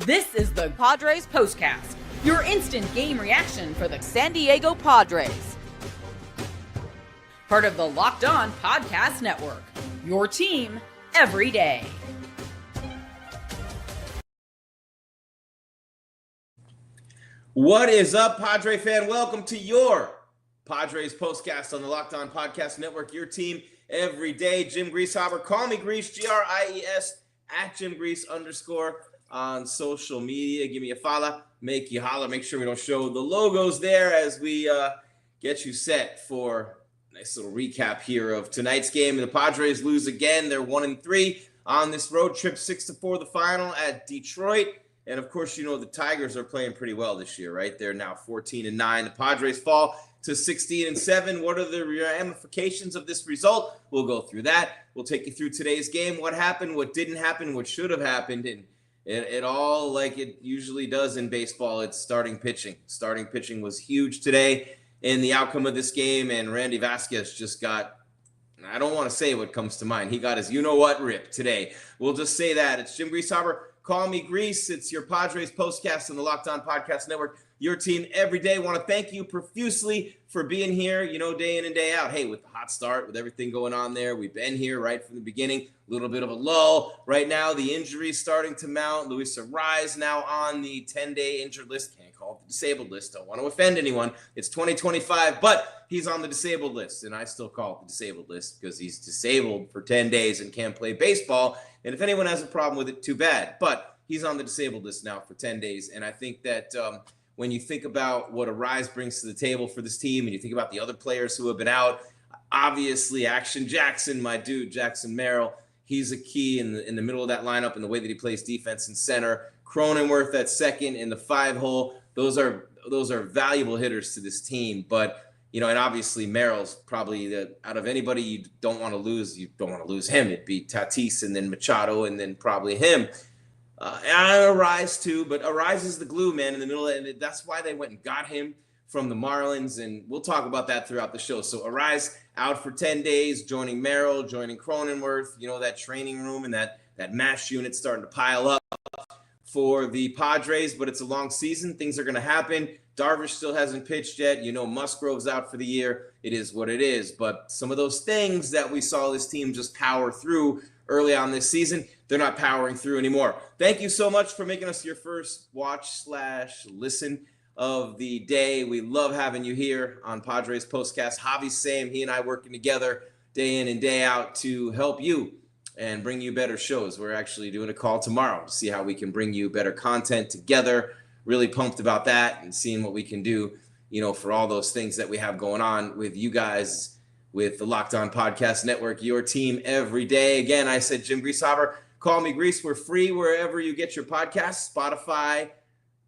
This is the Padres Postcast, your instant game reaction for the San Diego Padres. Part of the Locked On Podcast Network, your team every day. What is up, Padre fan? Welcome to your Padres Postcast on the Locked On Podcast Network, your team every day. Jim Grieshaber, call me Gries, G-R-I-E-S, at Jim Gries _ on social media. Give me a follow, make you holler. Make sure we don't show the logos there as we get you set for a nice little recap here of tonight's game. The Padres lose again. They're 1-3 on this road trip, 6-4 the final at Detroit. And of course, you know, the Tigers are playing pretty well this year, right? They're now 14-9. The Padres fall to 16-7. What are the ramifications of this result? We'll go through that. We'll take you through today's game, what happened, what didn't happen, what should have happened, and it all, like it usually does in baseball, it's starting pitching. Starting pitching was huge today in the outcome of this game, and Randy VASQUEZ just got, I don't want to say what comes to mind. He got his you-know-what rip today. We'll just say that. It's Jim Grieshaber. Call me Gries. It's your Padres Postcast on the Locked On Podcast Network, your team every day. Want to thank you profusely for being here, you know, day in and day out. Hey, with the hot start, with everything going on there, we've been here right from the beginning. A little bit of a lull. Right now, the injuries starting to mount. Luis Arraez now on the 10-day injured list. Can't call it the disabled list. Don't want to offend anyone. It's 2025, but he's on the disabled list, and I still call it the disabled list because he's disabled for 10 days and can't play baseball. And if anyone has a problem with it, too bad. But he's on the disabled list now for 10 days. And I think that when you think about what Arraez brings to the table for this team, and you think about the other players who have been out, obviously Action Jackson, my dude, Jackson Merrill, he's a key in the middle of that lineup and the way that he plays defense in center. Cronenworth at second in the 5-hole. Those are valuable hitters to this team. But you know, and obviously Merrill's probably out of anybody you don't want to lose him. It'd be Tatis and then Machado and then probably him. And Arraez too, but Arraez is the glue, man, in the middle. And that's why they went and got him from the Marlins. And we'll talk about that throughout the show. So Arraez out for 10 days, joining Merrill, joining Cronenworth. You know, that training room and that MASH unit starting to pile up for the Padres, but it's a long season. Things are going to happen. Darvish still hasn't pitched yet. You know, Musgrove's out for the year. It is what it is. But some of those things that we saw this team just power through early on this season, they're not powering through anymore. Thank you so much for making us your first watch/listen of the day. We love having you here on Padres Postcast. Javi's same. He and I working together day in and day out to help you and bring you better shows. We're actually doing a call tomorrow to see how we can bring you better content together. Really pumped about that and seeing what we can do, you know, for all those things that we have going on with you guys, with the Locked On Podcast Network, your team every day. Again, I said Jim Grieshaber, call me Gries. We're free wherever you get your podcasts, Spotify,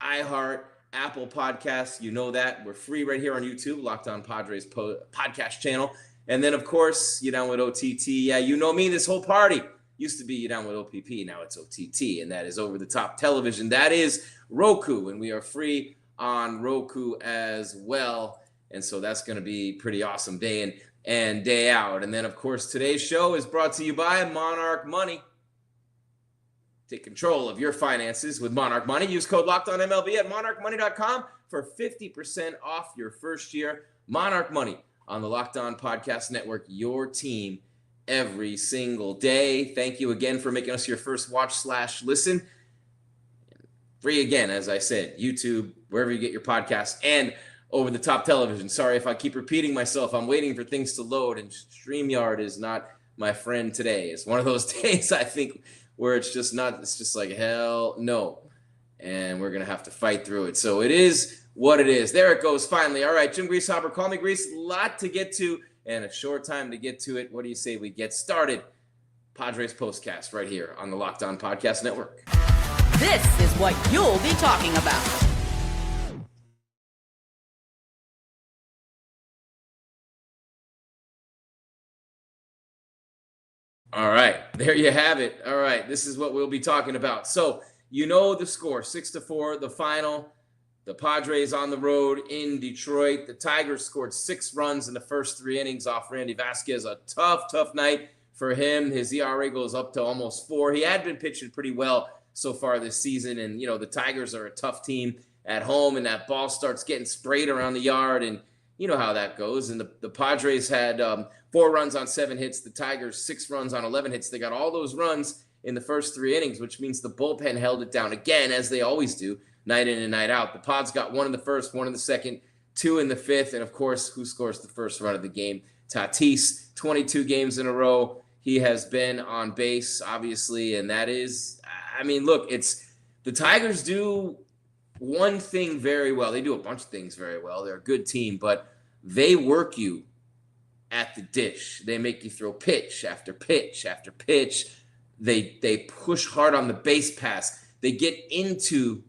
iHeart, Apple Podcasts. You know that. We're free right here on YouTube, Locked On Padres podcast channel. And then, of course, you down with OTT. Yeah, you know me, this whole party. Used to be you down with OPP, now it's OTT, and that is over-the-top television. That is Roku, and we are free on Roku as well. And so that's going to be pretty awesome day in and day out. And then, of course, today's show is brought to you by Monarch Money. Take control of your finances with Monarch Money. Use code LOCKEDONMLB at monarchmoney.com for 50% off your first year. Monarch Money on the Locked On Podcast Network, your team every single day. Thank you again for making us your first watch/listen. Free again, as I said, YouTube, wherever you get your podcasts, and over-the-top television. Sorry if I keep repeating myself. I'm waiting for things to load, and StreamYard is not my friend today. It's one of those days, I think, where it's just like, hell no. And we're going to have to fight through it. So it is what it is. There it goes, finally. All right, Jim Grieshaber, call me Gries. A lot to get to and a short time to get to it. What do you say we get started? Padres Postcast right here on the Locked On Podcast Network. This is what you'll be talking about. All right, there you have it. All right, this is what we'll be talking about. So, you know the score, 6-4, the final. The Padres on the road in Detroit. The Tigers scored 6 runs in the first 3 innings off Randy VASQUEZ. A tough night for him. His ERA goes up to almost 4. He had been pitching pretty well so far this season. And, the Tigers are a tough team at home, and that ball starts getting sprayed around the yard, and you know how that goes. And the Padres had 4 runs on 7 hits. The Tigers 6 runs on 11 hits. They got all those runs in the first 3 innings, which means the bullpen held it down again, as they always do, night in and night out. The Pods got 1 in the first, 1 in the second, 2 in the 5th, and of course, who scores the first run of the game? Tatis, 22 games in a row. He has been on base, obviously, and that is, look, the Tigers do one thing very well. They do a bunch of things very well. They're a good team, but they work you at the dish. They make you throw pitch after pitch after pitch. They push hard on the base pass. They get into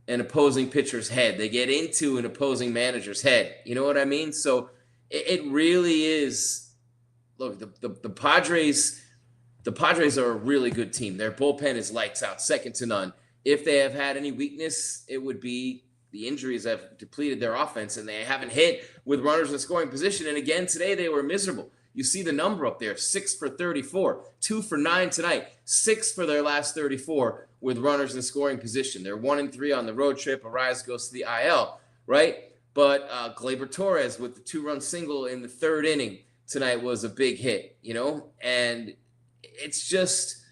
an opposing pitcher's head. They get into an opposing manager's head. You know what I mean? So it really is. Look, the Padres are a really good team. Their bullpen is lights out, second to none. If they have had any weakness, it would be the injuries have depleted their offense, and they haven't hit with runners in scoring position. And again, today they were miserable. You see the number up there, 6 for 34, 2 for 9 tonight, 6 for their last 34 with runners in scoring position. They're 1-3 on the road trip. Arias goes to the IL, right? But Gleyber Torres with the 2-run single in the 3rd inning tonight was a big hit, and it's just,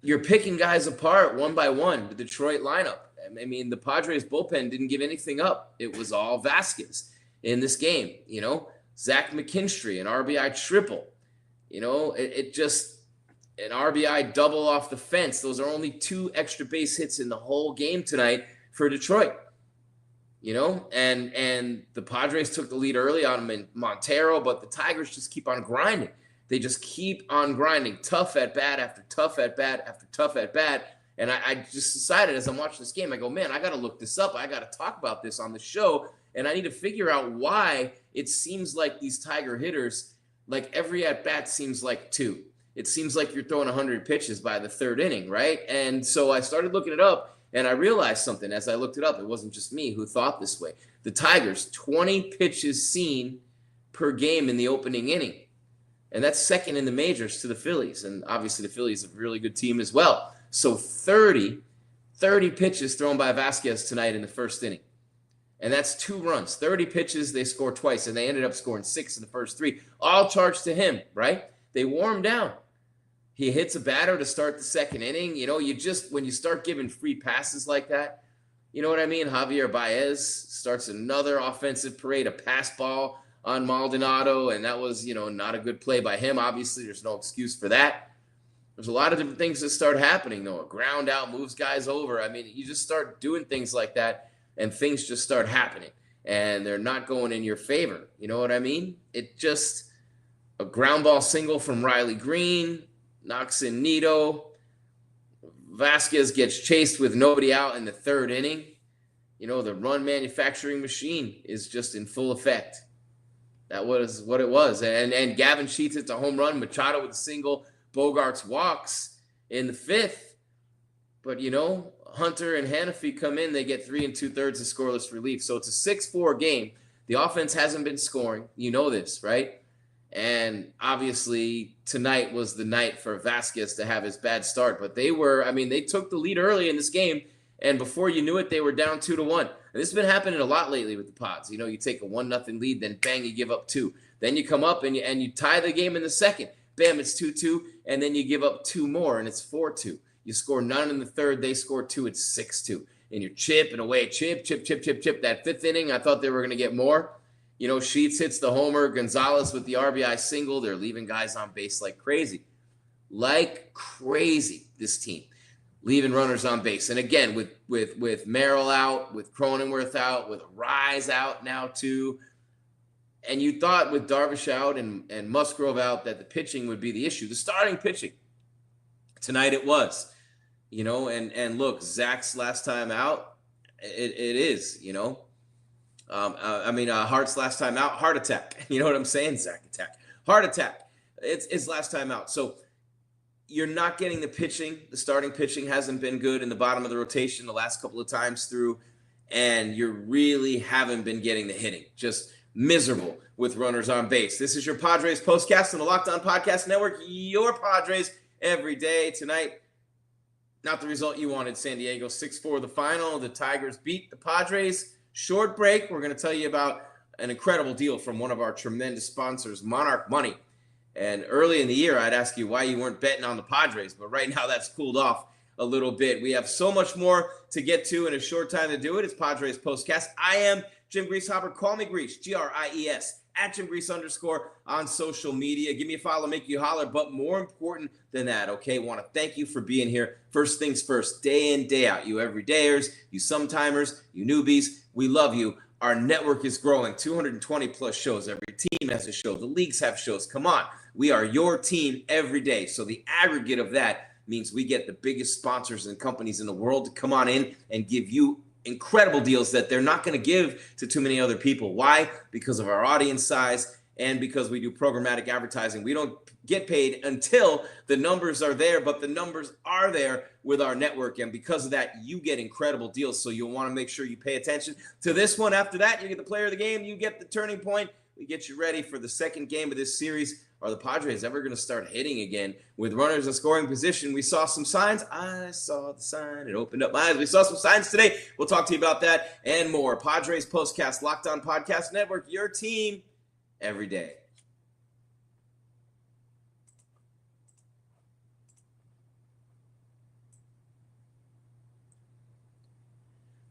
you're picking guys apart one by one, the Detroit lineup. The Padres bullpen didn't give anything up. It was all VASQUEZ in this game, Zach McKinstry, an RBI triple, it just, an RBI double off the fence. Those are only 2 extra base hits in the whole game tonight for Detroit, and the Padres took the lead early on Montero, but the Tigers just keep on grinding. They just keep on grinding, tough at bat after tough at bat after tough at bat. And I just decided as I'm watching this game, I go, man, I got to look this up. I got to talk about this on the show. And I need to figure out why it seems like these Tiger hitters, like every at bat seems like 2. It seems like you're throwing 100 pitches by the 3rd inning, right? And so I started looking it up, and I realized something as I looked it up. It wasn't just me who thought this way. The Tigers, 20 pitches seen per game in the opening inning. And that's second in the majors to the Phillies. And obviously the Phillies are a really good team as well. So 30 pitches thrown by VASQUEZ tonight in the 1st inning. And that's 2 runs. 30 pitches, they scored twice. And they ended up scoring 6 in the first 3. All charged to him, right? They wore him down. He hits a batter to start the 2nd inning. When you start giving free passes like that, you know what I mean? Javier Baez starts another offensive parade, a pass ball on Maldonado, and that was, not a good play by him. Obviously, there's no excuse for that. There's a lot of different things that start happening, though. A ground out moves guys over. You just start doing things like that, and things just start happening, and they're not going in your favor. You know what I mean? It just, a ground ball single from Riley Green, knocks in Nito. VASQUEZ gets chased with nobody out in the 3rd inning. The run manufacturing machine is just in full effect. That was what it was. And Gavin Sheets hits a home run. Machado with a single. Bogarts walks in the 5th. But, Hunter and Hannafy come in. They get 3 2/3 of scoreless relief. So it's a 6-4 game. The offense hasn't been scoring. You know this, right? And obviously tonight was the night for VASQUEZ to have his bad start. But they took the lead early in this game. And before you knew it, they were down 2-1. And this has been happening a lot lately with the Pods. You take a 1-0 lead, then bang, you give up 2. Then you come up and you tie the game in the 2nd. Bam, it's 2-2, and then you give up 2 more, and it's 4-2. You score none in the 3rd, they score 2, it's 6-2. And you're chipping away, chip. That 5th inning, I thought they were going to get more. Sheets hits the homer, Gonzalez with the RBI single. They're leaving guys on base like crazy. This team. Leaving runners on base. And again, with Merrill out, with Cronenworth out, with Rise out now too. And you thought with Darvish out and Musgrove out that the pitching would be the issue. The starting pitching. Tonight it was. And look, Zach's last time out, it is, Hart's last time out, heart attack. You know what I'm saying? Zach attack. Heart attack. It's last time out. So you're not getting the pitching. The starting pitching hasn't been good in the bottom of the rotation the last couple of times through, and you really haven't been getting the hitting. Just miserable with runners on base. This is your Padres Postcast on the Locked On Podcast Network. Your Padres every day. Tonight, Not the result you wanted, San Diego. 6-4 the final. The Tigers beat the Padres. Short break. We're going to tell you about an incredible deal from one of our tremendous sponsors, Monarch Money. And early in the year, I'd ask you why you weren't betting on the Padres, but right now that's cooled off a little bit. We have so much more to get to in a short time to do it. It's Padres Postcast. I am Jim Grieshaber. Call me Grease, G-R-I-E-S, at Jim Grease _ on social media. Give me a follow, make you holler. But more important than that, okay, want to thank you for being here. First things first, day in, day out. You everydayers, you sometimers, you newbies, we love you. Our network is growing, 220 plus shows. Every team has a show. The leagues have shows. Come on. We are your team every day. So the aggregate of that means we get the biggest sponsors and companies in the world to come on in and give you incredible deals that they're not going to give to too many other people. Why? Because of our audience size and because we do programmatic advertising. We don't get paid until the numbers are there, but the numbers are there with our network. And because of that, you get incredible deals. So you'll want to make sure you pay attention to this one. After that, you get the player of the game. You get the turning point. We get you ready for the second game of this series. Are the Padres ever going to start hitting again with runners in scoring position? We saw some signs. I saw the sign. It opened up my eyes. We saw some signs today. We'll talk to you about that and more. Padres Postcast, Locked On Podcast Network, your team every day.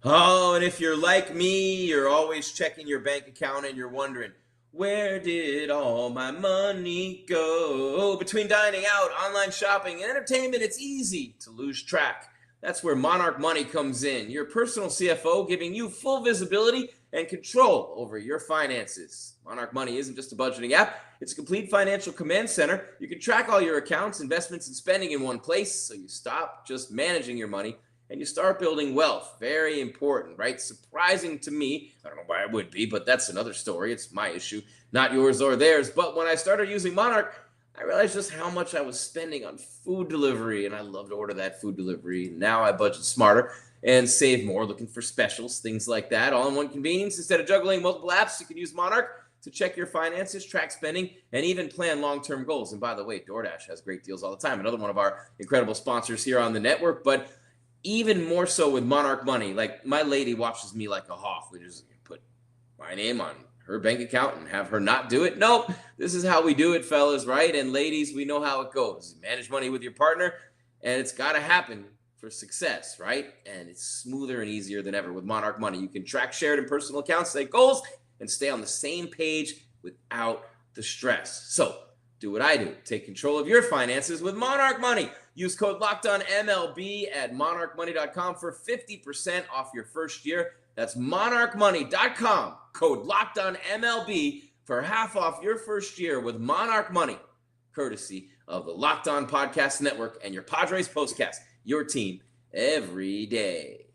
Oh, and if you're like me, you're always checking your bank account and you're wondering, where did all my money go? Between dining out, online shopping, and entertainment, it's easy to lose track. That's where Monarch Money comes in, your personal CFO giving you full visibility and control over your finances. Monarch Money isn't just a budgeting app, it's a complete financial command center. You can track all your accounts, investments, and spending in one place, so you stop just managing your money and you start building wealth. Very important, right? Surprising to me. I don't know why it would be, but that's another story. It's my issue, not yours or theirs. But when I started using Monarch, I realized just how much I was spending on food delivery, and I love to order that food delivery. Now I budget smarter and save more, looking for specials, things like that, all in one convenience. Instead of juggling multiple apps, you can use Monarch to check your finances, track spending, and even plan long-term goals. And by the way, DoorDash has great deals all the time. Another one of our incredible sponsors here on the network. But even more so with Monarch Money, like my lady watches me like a hawk. We just put my name on her bank account and have her not do it. Nope, this is how we do it, fellas, right? And ladies, we know how it goes. You manage money with your partner, and it's got to happen for success, right? And it's smoother and easier than ever with Monarch Money. You can track shared and personal accounts, set goals, and stay on the same page without the stress. So do what I do. Take control of your finances with Monarch Money. Use code LOCKEDONMLB at monarchmoney.com for 50% off your first year. That's monarchmoney.com. Code LOCKEDONMLB for half off your first year with Monarch Money, courtesy of the Locked On Podcast Network and your Padres Postcast, your team every day.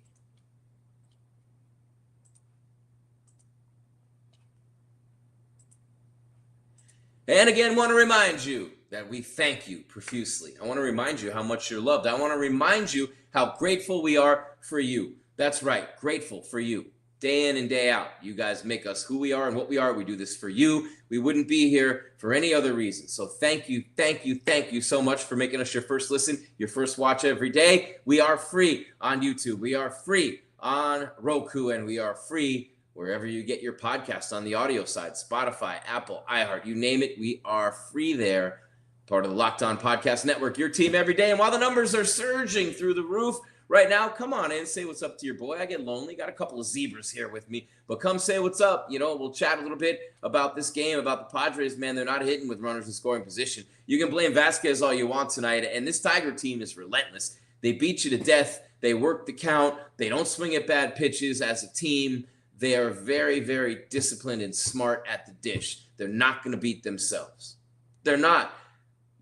And again, want to remind you that we thank you profusely. I want to remind you how much you're loved. I want to remind you how grateful we are for you. That's right, grateful for you. Day in and day out, you guys make us who we are and what we are. We do this for you. We wouldn't be here for any other reason. So thank you, thank you, thank you so much for making us your first listen, your first watch every day. We are free on YouTube. We are free on Roku, and we are free wherever you get your podcasts on the audio side, Spotify, Apple, iHeart, you name it, we are free there. Part of the Locked On Podcast Network, your team every day. And while the numbers are surging through the roof right now, come on in, say what's up to your boy. I get lonely, got a couple of zebras here with me, but come say what's up. You know, we'll chat a little bit about this game, about the Padres. Man, they're not hitting with runners in scoring position. You can blame VASQUEZ all you want tonight, and this Tiger team is relentless. They beat you to death. They work the count. They don't swing at bad pitches as a team. They are very, very disciplined and smart at the dish. They're not going to beat themselves. They're not.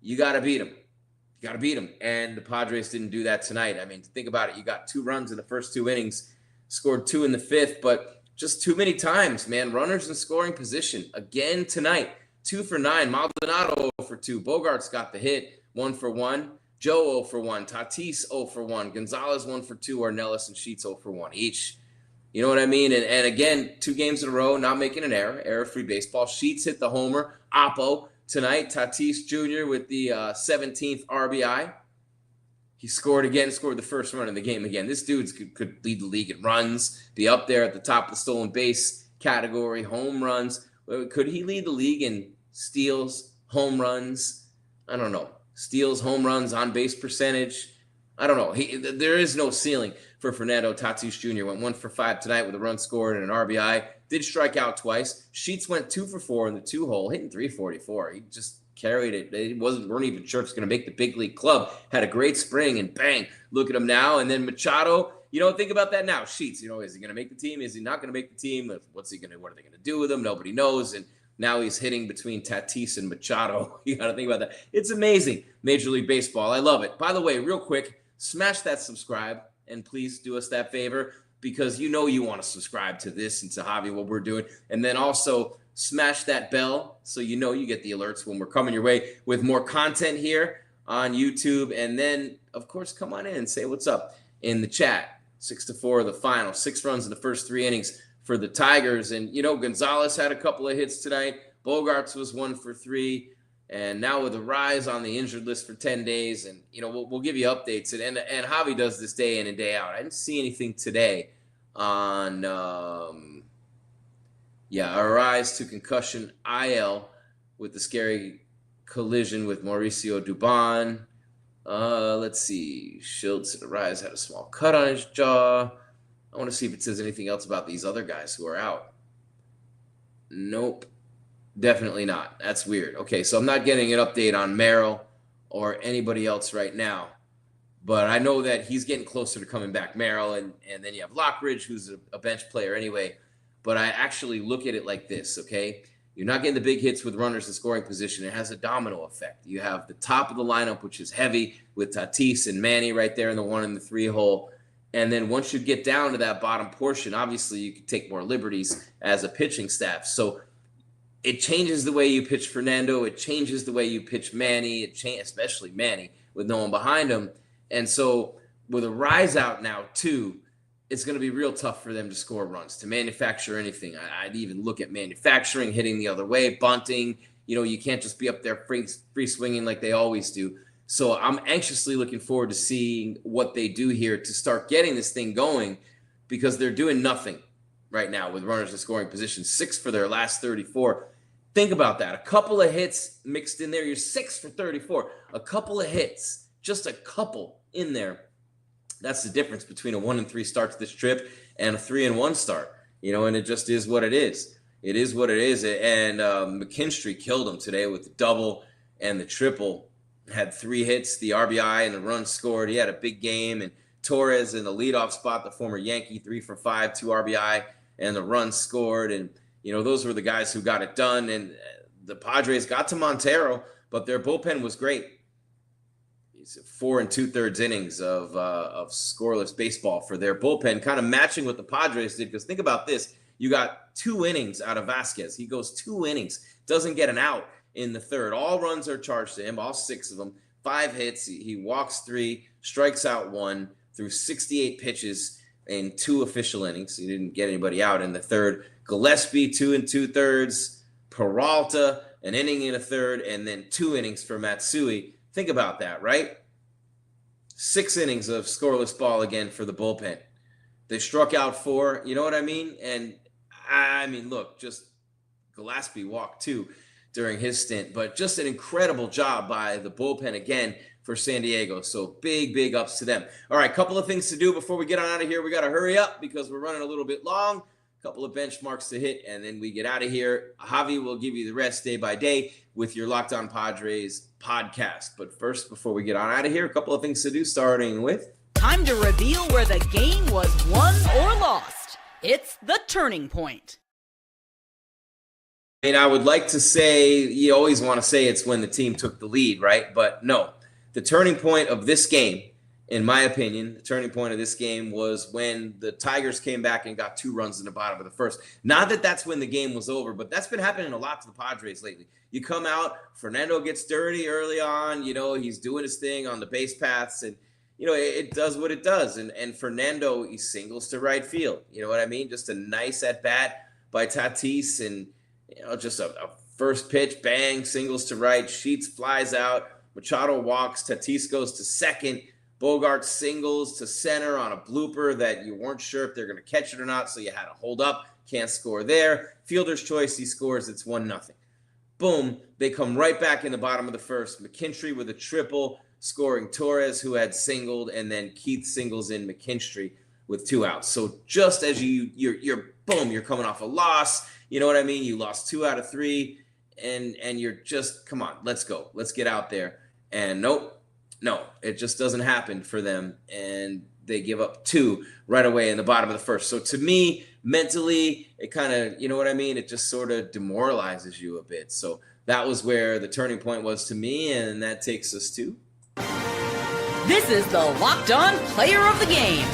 You got to beat them. You got to beat them. And the Padres didn't do that tonight. I mean, think about it. You got 2 runs in the first 2 innings, scored 2 in the 5th, but just too many times, man. Runners in scoring position. Again tonight, 2 for 9. Maldonado 0 for 2. Bogarts got the hit, 1 for 1. Joe 0 for 1. Tatis 0 for 1. Gonzalez 1 for 2. Ornelas and Sheets 0 for 1 each. You know what I mean? And again, 2 games in a row, not making an error. Error-free baseball. Sheets hit the homer. Oppo tonight. Tatis Jr. with the 17th RBI. He scored again, scored the first run in the game again. This dude could lead the league in runs, be up there at the top of the stolen base category, home runs. Could he lead the league in steals, home runs? I don't know. Steals, home runs, on base percentage. I don't know. There is no ceiling for Fernando Tatis Jr. Went 1 for 5 tonight with a run scored and an RBI. Did strike out twice. Sheets went 2 for 4 in the 2-hole, hitting .344. He just carried it. They weren't even sure it's going to make the big league club. Had a great spring, and bang, look at him now. And then Machado, think about that now. Sheets, is he going to make the team? Is he not going to make the team? What are they going to do with him? Nobody knows. And now he's hitting between Tatis and Machado. You got to think about that. It's amazing. Major League Baseball. I love it. By the way, real quick, smash that subscribe, and please do us that favor, because you want to subscribe to this and to Javi, what we're doing. And then also smash that bell so you get the alerts when we're coming your way with more content here on YouTube. And then, of course, come on in and say what's up in the chat. 6-4 the final. 6 runs in the first 3 innings for the Tigers. And, Gonzalez had a couple of hits tonight. Bogarts was 1 for 3. And now with a rise on the injured list for 10 days. And, we'll give you updates. And Javi does this day in and day out. I didn't see anything today on a rise to concussion IL with the scary collision with Mauricio Dubon. Let's see. Schultz at Rise had a small cut on his jaw. I want to see if it says anything else about these other guys who are out. Nope. Definitely not. That's weird. Okay, so I'm not getting an update on Merrill or anybody else right now. But I know that he's getting closer to coming back. Merrill, and then you have Lockridge, who's a bench player anyway. But I actually look at it like this, okay? You're not getting the big hits with runners in scoring position. It has a domino effect. You have the top of the lineup, which is heavy, with Tatis and Manny right there in the 1 and the 3 hole. And then once you get down to that bottom portion, obviously you can take more liberties as a pitching staff. So it changes the way you pitch Fernando. It changes the way you pitch Manny, especially Manny, with no one behind him. And so with a Rise out now, too, it's going to be real tough for them to score runs, to manufacture anything. I'd even look at manufacturing, hitting the other way, bunting. You can't just be up there free swinging like they always do. So I'm anxiously looking forward to seeing what they do here to start getting this thing going, because they're doing nothing right now with runners in scoring position. 6 for their last 34. Think about that. A couple of hits mixed in there. You're 6 for 34. A couple of hits, just a couple in there. That's the difference between a 1 and 3 start to this trip and a 3 and 1 start, and it just is what it is. It is what it is. And McKinstry killed him today with the double and the triple. Had 3 hits, the RBI and the run scored. He had a big game. And Torres in the leadoff spot, the former Yankee, 3 for 5, 2 RBI, and the run scored. And, those were the guys who got it done. And the Padres got to Montero, but their bullpen was great. 4 2/3 innings of scoreless baseball for their bullpen, kind of matching what the Padres did. Because think about this. You got 2 innings out of VASQUEZ. He goes 2 innings, doesn't get an out in the 3rd. All runs are charged to him, all 6 of them. 5 hits. He walks 3, strikes out 1 through 68 pitches in 2 official innings. He didn't get anybody out in the 3rd. Gillespie, 2 2/3. Peralta, an inning in a 3rd, and then 2 innings for Matsui. Think about that, right? 6 innings of scoreless ball again for the bullpen. They struck out 4, you know what I mean? And look, just Gillespie walked 2 during his stint, but just an incredible job by the bullpen again for San Diego. So big ups to them. All right, couple of things to do before we get on out of here. We got to hurry up because we're running a little bit long. Couple of benchmarks to hit, and then we get out of here. Javi will give you the rest day by day with your Locked On Padres podcast. But first, before we get on out of here, a couple of things to do, starting with... Time to reveal where the game was won or lost. It's the turning point. I would like to say, you always want to say it's when the team took the lead, right? But no, the turning point of this game, in my opinion, the turning point of this game was when the Tigers came back and got 2 runs in the bottom of the 1st. Not that that's when the game was over, but that's been happening a lot to the Padres lately. You come out, Fernando gets dirty early on, he's doing his thing on the base paths, and, it does what it does. And Fernando, he singles to right field. You know what I mean? Just a nice at-bat by Tatis, and, just a first pitch, bang, singles to right, Sheets flies out, Machado walks, Tatis goes to second. Bogart singles to center on a blooper that you weren't sure if they're going to catch it or not, so you had to hold up. Can't score there. Fielder's choice, he scores. It's 1-0. Boom, they come right back in the bottom of the first. McKinstry with a triple, scoring Torres, who had singled, and then Keith singles in McKinstry with 2 outs. So just as you're boom, you're coming off a loss. You know what I mean? You lost 2 out of 3, and you're just, come on, let's go. Let's get out there. And nope. No, it just doesn't happen for them, and they give up 2 right away in the bottom of the first. So to me, mentally, it kind of, you know what I mean? It just sort of demoralizes you a bit. So that was where the turning point was to me, and that takes us to... This is the Locked On Player of the Game.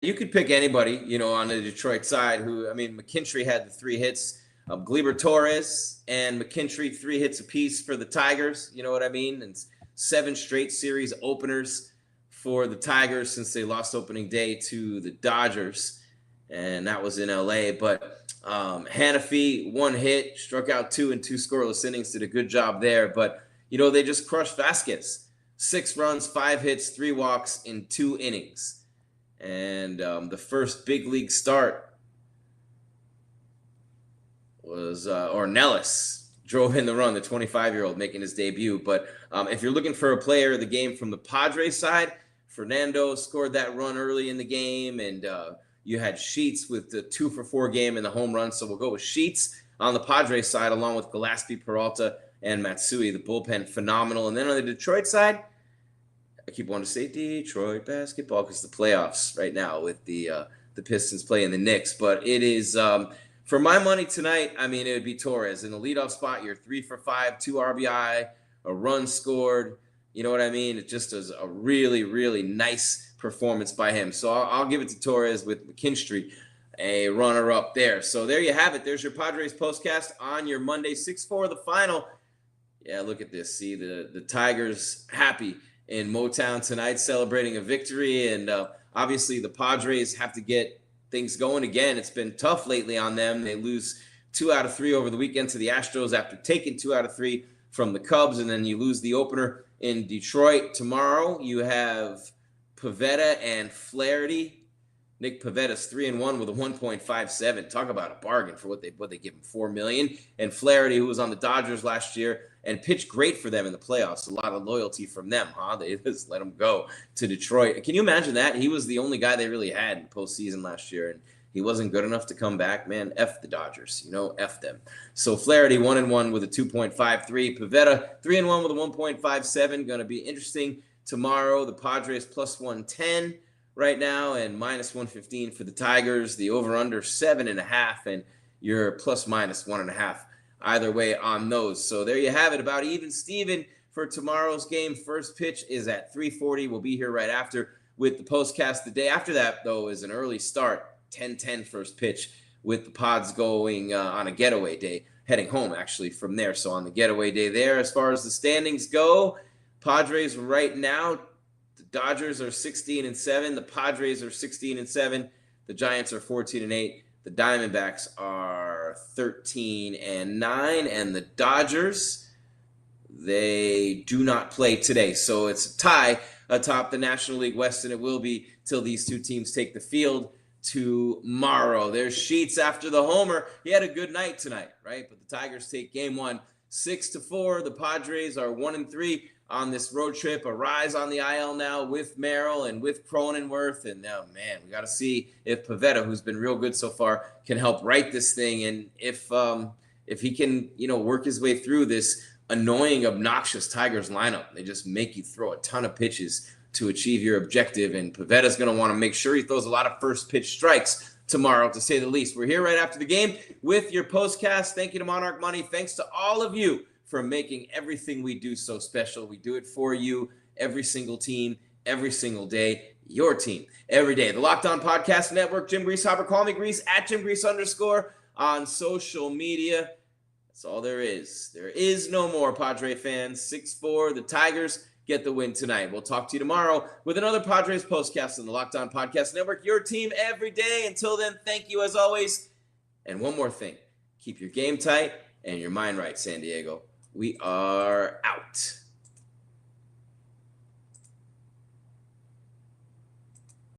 You could pick anybody, you know, on the Detroit side who, I mean, McKinstry had the 3 hits. Gleyber Torres and McKinstry 3 hits apiece for the Tigers. You know what I mean? And 7 straight series openers for the Tigers since they lost opening day to the Dodgers. And that was in LA. But Hannafy, 1 hit, struck out 2 in 2 scoreless innings, did a good job there. But, you know, they just crushed VASQUEZ. 6 runs, 5 hits, 3 walks in 2 innings. And the first big league start was Ornelas drove in the run, the 25-year-old making his debut. But if you're looking for a player of the game from the Padres side, Fernando scored that run early in the game, and you had Sheets with the 2-for-4 game in the home run. So we'll go with Sheets on the Padres side, along with Gillespie, Peralta, and Matsui. The bullpen, phenomenal. And then on the Detroit side, I keep wanting to say Detroit basketball because the playoffs right now with the Pistons playing the Knicks. But it is... for my money tonight, I mean, it would be Torres. In the leadoff spot, you're 3 for 5, 2 RBI, a run scored. You know what I mean? It just is a really, really nice performance by him. So I'll give it to Torres with McKinstry, a runner-up there. So there you have it. There's your Padres postcast on your Monday, 6-4, the final. Yeah, look at this. See, the Tigers happy in Motown tonight, celebrating a victory. And obviously the Padres have to get things going again. It's been tough lately on them. They lose 2 out of 3 over the weekend to the Astros after taking 2 out of 3 from the Cubs, and then you lose the opener in Detroit. Tomorrow you have Pivetta and Flaherty. Nick Pivetta's 3-1 with a 1.57. Talk about a bargain for what they give him, $4 million. And Flaherty, who was on the Dodgers last year and pitched great for them in the playoffs. A lot of loyalty from them, huh? They just let him go to Detroit. Can you imagine that? He was the only guy they really had in the postseason last year, and he wasn't good enough to come back. Man, F the Dodgers, you know, F them. So Flaherty 1-1 with a 2.53. Pivetta 3-1 with a 1.57. Going to be interesting tomorrow. The Padres plus 110 right now and minus 115 for the Tigers. The over-under 7.5, and you're plus minus 1.5. Either way on those. So there you have it, about even Steven for tomorrow's game. First pitch is at 3:40. We'll be here right after with the postcast. The day after that, though, is an early start, 10:10 first pitch, with the Pods going on a getaway day, heading home actually from there. So on the getaway day there, as far as the standings go, Padres right now, the Dodgers are 16-7. The Padres are 16-7. The Giants are 14-8. The Diamondbacks are 13-9, and the Dodgers, they do not play today. So it's a tie atop the National League West, and it will be till these two teams take the field tomorrow. There's Sheets after the homer. He had a good night tonight, right? But the Tigers take game 1 6-4. The Padres are 1-3 on this road trip, a rise on the IL now with Merrill and with Cronenworth. And now, man, we got to see if Pivetta, who's been real good so far, can help right this thing. And if he can, you know, work his way through this annoying, obnoxious Tigers lineup. They just make you throw a ton of pitches to achieve your objective. And Pivetta's going to want to make sure he throws a lot of first pitch strikes tomorrow, to say the least. We're here right after the game with your postcast. Thank you to Monarch Money. Thanks to all of you for making everything we do so special. We do it for you, every single team, every single day, your team, every day. The Locked On Podcast Network, Jim Grieshaber. Call me Gries, at Jim Gries _ on social media. That's all there is. There is no more, Padre fans. 6-4, the Tigers get the win tonight. We'll talk to you tomorrow with another Padres postcast on the Locked On Podcast Network, your team every day. Until then, thank you as always. And one more thing, keep your game tight and your mind right, San Diego. We are out.